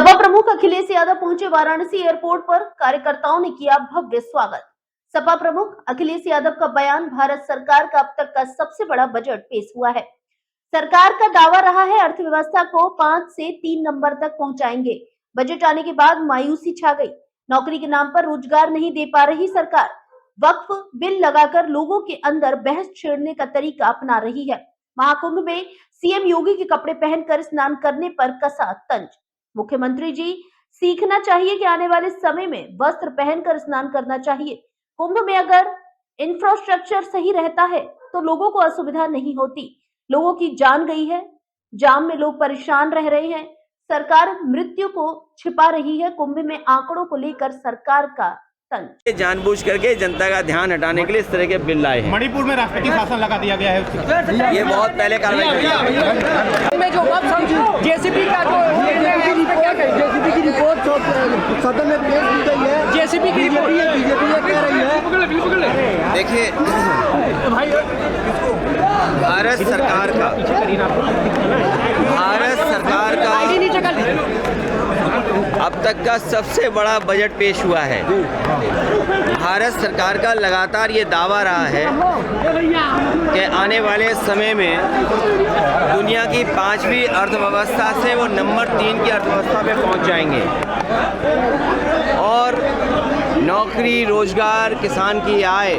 सपा प्रमुख अखिलेश यादव पहुंचे वाराणसी एयरपोर्ट पर, कार्यकर्ताओं ने किया भव्य स्वागत। सपा प्रमुख अखिलेश यादव का बयान, भारत सरकार का अब तक का सबसे बड़ा बजट पेश हुआ है। सरकार का दावा रहा है अर्थव्यवस्था को 5 से 3 नंबर तक पहुंचाएंगे। बजट आने के बाद मायूसी छा गई। नौकरी के नाम पर रोजगार नहीं दे पा रही सरकार। वक्फ बिल लगाकर लोगों के अंदर बहस छेड़ने का तरीका अपना रही है। महाकुंभ में सीएम योगी के कपड़े पहनकर स्नान करने पर कसा तंज। मुख्यमंत्री जी सीखना चाहिए कि आने वाले समय में वस्त्र पहनकर स्नान करना चाहिए। कुंभ में अगर इंफ्रास्ट्रक्चर सही रहता है तो लोगों को असुविधा नहीं होती। लोगों की जान गई है, जाम में लोग परेशान रह रहे हैं। सरकार मृत्यु को छिपा रही है। कुंभ में आंकड़ों को लेकर सरकार का तंज। जानबूझ करके जनता का ध्यान हटाने के लिए इस तरह के बिल लाए हैं। मणिपुर में राष्ट्रपति शासन लगा दिया गया है, ये बहुत पहले कार्रवाई में जो जेसीबी का जो जेसीबी की रिपोर्ट सदन में पेश की गई है। जेसीबी की रिपोर्ट बीजेपी ये कह रही है। देखिए, भारत सरकार का अब तक का सबसे बड़ा बजट पेश हुआ है। भारत सरकार का लगातार ये दावा रहा है कि आने वाले समय में दुनिया की 5वीं अर्थव्यवस्था से वो नंबर 3 की अर्थव्यवस्था पे पहुंच जाएंगे और नौकरी, रोजगार, किसान की आय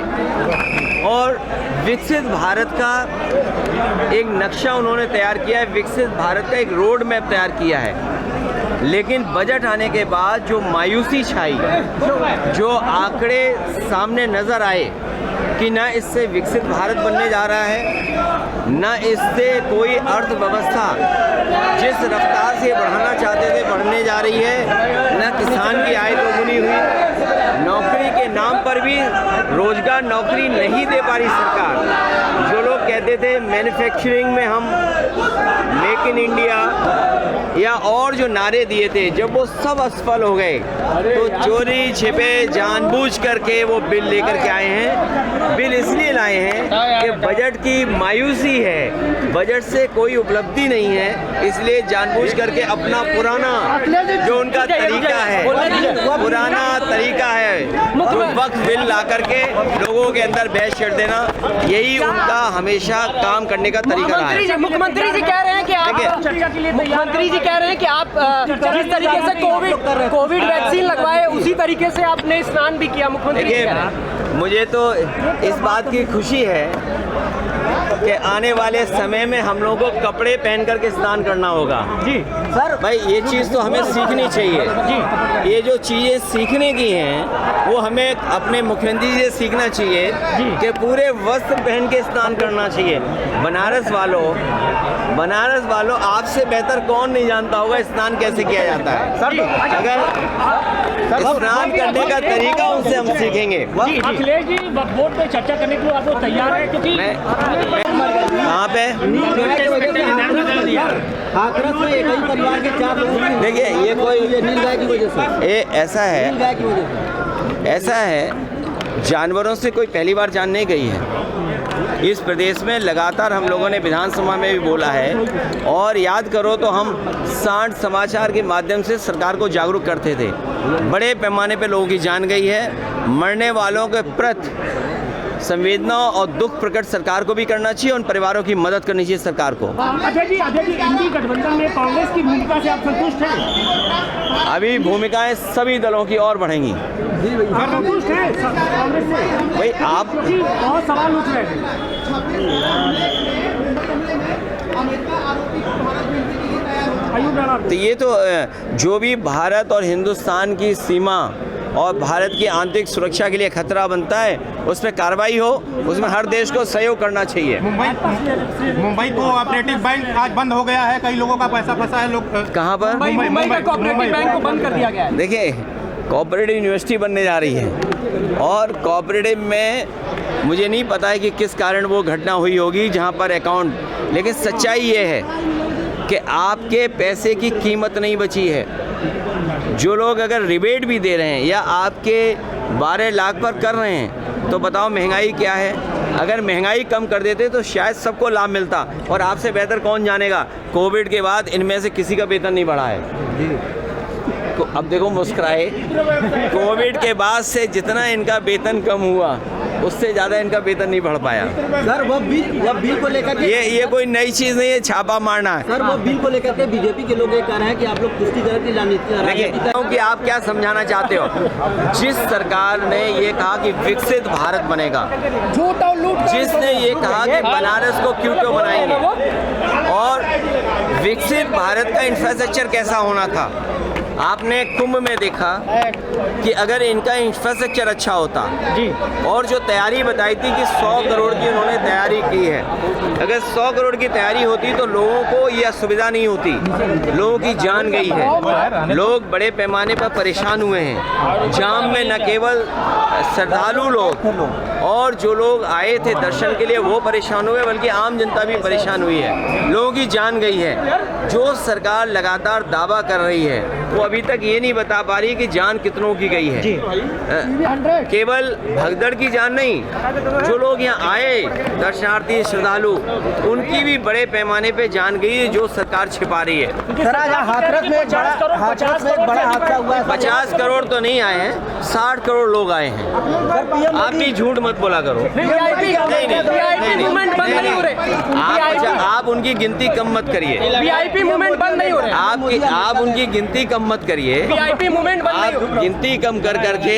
और विकसित भारत का एक नक्शा उन्होंने तैयार किया है। विकसित भारत का एक रोड मैप तैयार किया है। लेकिन बजट आने के बाद जो मायूसी छाई, जो आंकड़े सामने नजर आए कि न इससे विकसित भारत बनने जा रहा है, न इससे कोई अर्थव्यवस्था जिस रफ्तार से बढ़ाना चाहते थे बढ़ने जा रही है, न किसान की आय दोगुनी हुई। नौकरी के नाम पर भी रोजगार, नौकरी नहीं दे पा रही सरकार। जो लोग कहते थे मैन्युफैक्चरिंग में हम मेक इन इंडिया या और जो नारे दिए थे, जब वो सब असफल हो गए तो चोरी छिपे जानबूझ करके वो बिल लेकर के आए हैं। बिल इसलिए लाए हैं कि बजट की मायूसी है, बजट से कोई उपलब्धि नहीं है, इसलिए जानबूझ करके अपना पुराना जो उनका तरीका है, पुराना तरीका है तो वक्त बिल ला करके लोगों के अंदर बहस छेड़ देना, यही उनका हमेशा काम करने का तरीका रहा है। मुख्यमंत्री जी कह रहे हैं कि आप जिस तरीके से कोविड वैक्सीन लगवाए उसी तरीके से आपने स्नान भी किया। मुख्यमंत्री देखिए, मुझे तो इस बात की खुशी है कि आने वाले समय में हम लोगों को कपड़े पहन करके स्नान करना होगा। जी सर, भाई ये चीज़ तो हमें सीखनी चाहिए जी। ये जो चीज़ें सीखने की हैं वो हमें अपने मुख्यमंत्री जी से सीखना चाहिए कि पूरे वस्त्र पहन के स्नान करना चाहिए। बनारस वालों आपसे बेहतर कौन नहीं जानता होगा स्नान कैसे किया जाता है। अगर स्नान करने का तरीका उनसे हम सीखेंगे। अखिलेश जी वोट पे चर्चा करने के लिए आप लोग तैयार है? क्योंकि कहाँ पे हाथरस में एक ही परिवार के 4 लोगों की, देखिए ये कोई नीलगाय की वजह से, ये ऐसा है जानवरों से कोई पहली बार जान नहीं गई है। इस प्रदेश में लगातार हम लोगों ने विधानसभा में भी बोला है और याद करो तो हम सांड समाचार के माध्यम से सरकार को जागरूक करते थे। बड़े पैमाने पे लोगों की जान गई है। मरने वालों के प्रति संवेदना और दुख प्रकट सरकार को भी करना चाहिए, उन परिवारों की मदद करनी चाहिए सरकार को। अजय जी इंडी गठबंधन में कांग्रेस की भूमिका से आप संतुष्ट हैं? अभी भूमिकाएं सभी दलों की और बढ़ेंगी। संतुष्ट हैं कांग्रेस से? भाई आप बहुत सवाल उठ रहे हैं। तो ये तो जो भी भारत और हिंदुस्तान की सीमा और भारत की आंतरिक सुरक्षा के लिए खतरा बनता है उस पर कार्रवाई हो, उसमें हर देश को सहयोग करना चाहिए। मुंबई कोऑपरेटिव बैंक आज बंद हो गया है, कई लोगों का पैसा फंसा है। लोग कहाँ पर? मुंबई का कोऑपरेटिव बैंक को बंद कर दिया गया है। देखिए, कोऑपरेटिव यूनिवर्सिटी बनने जा रही है और कोऑपरेटिव में मुझे नहीं पता है कि किस कारण वो घटना हुई होगी जहाँ पर अकाउंट, लेकिन सच्चाई ये है कि आपके पैसे की कीमत नहीं बची है। जो लोग अगर रिबेट भी दे रहे हैं या आपके 12 लाख पर कर रहे हैं तो बताओ महंगाई क्या है। अगर महंगाई कम कर देते तो शायद सबको लाभ मिलता। और आपसे बेहतर कौन जानेगा, कोविड के बाद इनमें से किसी का वेतन नहीं बढ़ा है। अब देखो मुस्कुराए। कोविड के बाद से जितना इनका वेतन कम हुआ उससे ज़्यादा इनका वेतन नहीं बढ़ पाया। सर वो बिल को लेकर के ये कोई नई चीज़ नहीं है, छापा मारना है। सर वो बिल को लेकर के बीजेपी के लोग ये कह रहे हैं कि आप लोग तुष्टिकरण की देखिए कि आप क्या समझाना चाहते हो। जिस सरकार ने ये कहा कि विकसित भारत बनेगा, जिसने ये कहा कि बनारस को क्यूटो बनाएंगे, और विकसित भारत का इंफ्रास्ट्रक्चर कैसा होना था आपने कुंभ में देखा कि अगर इनका इंफ्रास्ट्रक्चर अच्छा होता जी, और जो तैयारी बताई थी कि 100 करोड़ की उन्होंने तैयारी की है, अगर 100 करोड़ की तैयारी होती तो लोगों को ये असुविधा नहीं होती। लोगों की जान गई है, लोग बड़े पैमाने पर परेशान हुए हैं। जाम में न केवल श्रद्धालु लोग और जो लोग आए थे दर्शन के लिए वो परेशान हुए, बल्कि आम जनता भी परेशान हुई है। लोगों की जान गई है। जो सरकार लगातार दावा कर रही है वो अभी तक ये नहीं बता पा रही कि जान कितनों की गई है। केवल भगदड़ की जान नहीं, जो लोग यहाँ आए दर्शनार्थी श्रद्धालु, उनकी भी बड़े पैमाने पे जान गई है, जो सरकार छिपा रही है। सर आज हाथरस में एक बड़ा हादसा हुआ है। 50 करोड़ तो नहीं आए हैं, 60 करोड़ लोग आए हैं। आप भी झूठ मत बोला करो। आप उनकी गिनती कम मत करिए। वीआईपी मूवमेंट बंद नहीं हो रहा है। आप उनकी गिनती कम मत करिए। वीआईपी मूवमेंट बंद नहीं हो रहा है। गिनती कम कर करके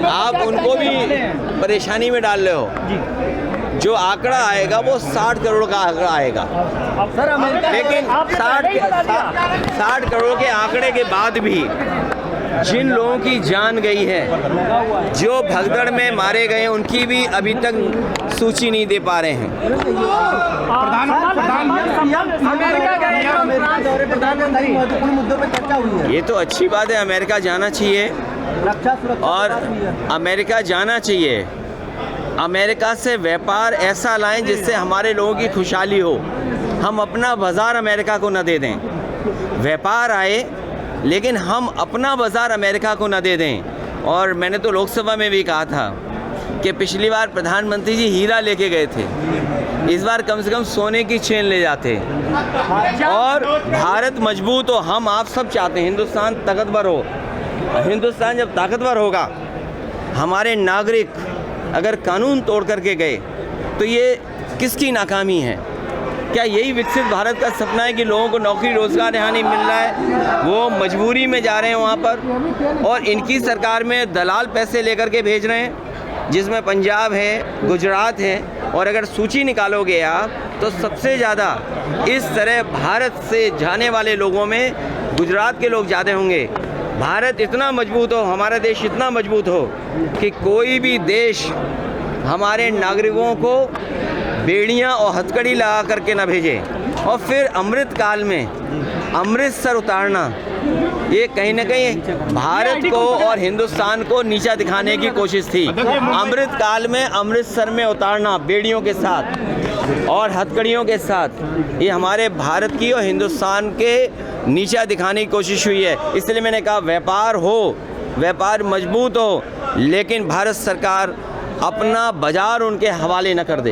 आप उनको भी परेशानी में डाल रहे हो। जो आंकड़ा आएगा वो 60 करोड़ का आंकड़ा आएगा। लेकिन 60 करोड़ के आंकड़े के बाद भी जिन लोगों की जान गई है, जो भगदड़ में मारे गए, उनकी भी अभी तक सूची नहीं दे पा रहे हैं। महत्वपूर्ण मुद्दों पर चर्चा हुई है। ये तो अच्छी बात है, अमेरिका जाना चाहिए और अमेरिका जाना चाहिए। अमेरिका से व्यापार ऐसा लाएं जिससे हमारे लोगों की खुशहाली हो। हम अपना बाजार अमेरिका को न दे दें। व्यापार आए लेकिन हम अपना बाजार अमेरिका को न दे दें। और मैंने तो लोकसभा में भी कहा था कि पिछली बार प्रधानमंत्री जी हीरा लेके गए थे, इस बार कम से कम सोने की चेन ले जाते। और भारत मजबूत हो, हम आप सब चाहते हैं हिंदुस्तान ताकतवर हो। हिंदुस्तान जब ताकतवर होगा, हमारे नागरिक अगर कानून तोड़ करके गए तो ये किसकी नाकामी है? क्या यही विकसित भारत का सपना है कि लोगों को नौकरी रोजगार यहाँ नहीं मिल रहा है, वो मजबूरी में जा रहे हैं वहाँ पर, और इनकी सरकार में दलाल पैसे लेकर के भेज रहे हैं, जिसमें पंजाब है, गुजरात है। और अगर सूची निकालोगे आप तो सबसे ज़्यादा इस तरह भारत से जाने वाले लोगों में गुजरात के लोग ज़्यादा होंगे। भारत इतना मजबूत हो, हमारा देश इतना मजबूत हो कि कोई भी देश हमारे नागरिकों को बेड़ियां और हथकड़ी लगा करके ना भेजे। और फिर अमृत काल में अमृतसर उतारना, ये कहीं ना कहीं भारत को और हिंदुस्तान को नीचा दिखाने की कोशिश थी। अमृत काल में अमृतसर में उतारना बेड़ियों के साथ और हथकड़ियों के साथ, ये हमारे भारत की और हिंदुस्तान के नीचा दिखाने की कोशिश हुई है। इसलिए मैंने कहा व्यापार हो, व्यापार मजबूत हो, लेकिन भारत सरकार अपना बाजार उनके हवाले न कर दे।